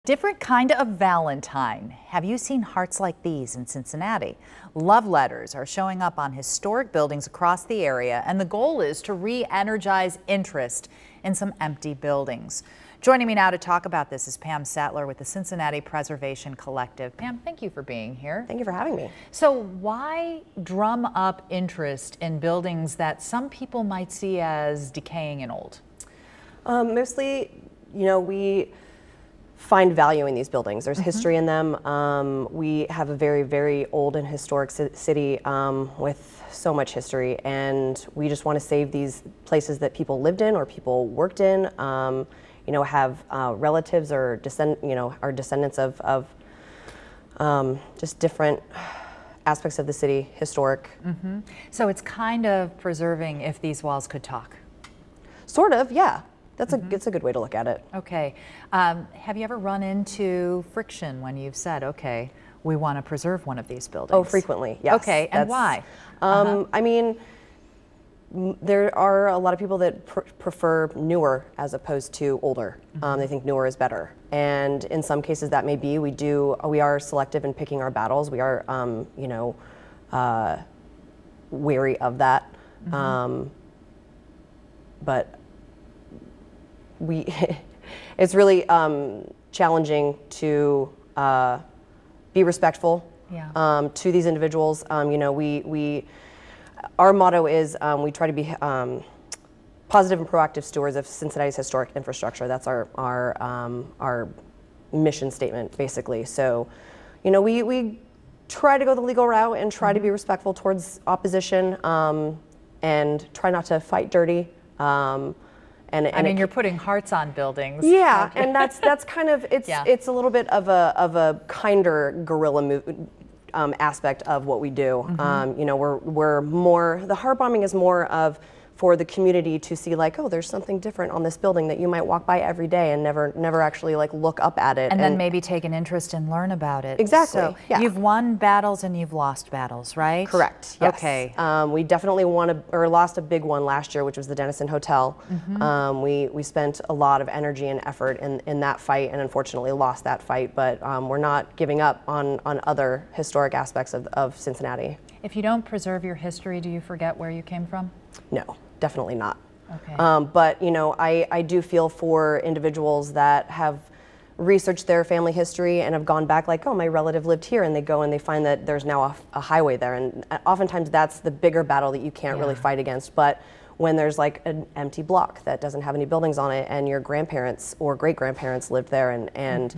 Different kind of Valentine. Have you seen hearts like these in Cincinnati? Love letters are showing up on historic buildings across the area, and the goal is to re-energize interest in some empty buildings. Joining me now to talk about this is Pam Sattler with the Cincinnati Preservation Collective. Pam, thank you for being here. Thank you for having me. So why drum up interest in buildings that some people might see as decaying and old? Mostly, we find value in these buildings. There's history in them. We have a very, very old and historic city with so much history, and we just want to save these places that people lived in or people worked in. Have relatives or are descendants of just different aspects of the city, historic. So it's kind of preserving if these walls could talk. Sort of, yeah. It's a good way to look at it. Okay. Have you ever run into friction when you've said, okay, we want to preserve one of these buildings? Oh, frequently, yes. Okay, and why? I mean, there are a lot of people that prefer newer as opposed to older. They think newer is better. And in some cases that may be. We are selective in picking our battles. We are, wary of that. But it's really challenging to be respectful to these individuals. Our motto is we try to be positive and proactive stewards of Cincinnati's historic infrastructure. That's our mission statement, basically. So, we try to go the legal route and try to be respectful towards opposition and try not to fight dirty. I mean, you're putting hearts on buildings. Yeah, and that's kind of it's a little bit of a kinder guerrilla aspect of what we do. We're more, the heartbombing is more of for the community to see, like, oh, there's something different on this building that you might walk by every day and never actually like look up at it. And then maybe take an interest and learn about it. Exactly. So yeah. You've won battles and you've lost battles, right? Correct. Yes. Okay. We definitely lost a big one last year, which was the Denison Hotel. We spent a lot of energy and effort in that fight, and unfortunately lost that fight. But we're not giving up on other historic aspects of Cincinnati. If you don't preserve your history, do you forget where you came from? No. Definitely not. Okay. But I do feel for individuals that have researched their family history and have gone back, like, oh, my relative lived here, and they go and they find that there's now a highway there, and oftentimes that's the bigger battle that you can't really fight against. But when there's like an empty block that doesn't have any buildings on it, and your grandparents or great grandparents lived there, and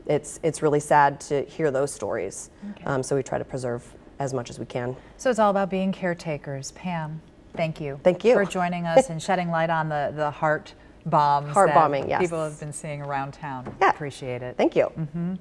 it's really sad to hear those stories. Okay. So we try to preserve as much as we can. So it's all about being caretakers. Pam, thank you. Thank you for joining us and shedding light on the heart bombs Heartbombing, that yes. people have been seeing around town. Yeah. Appreciate it. Thank you.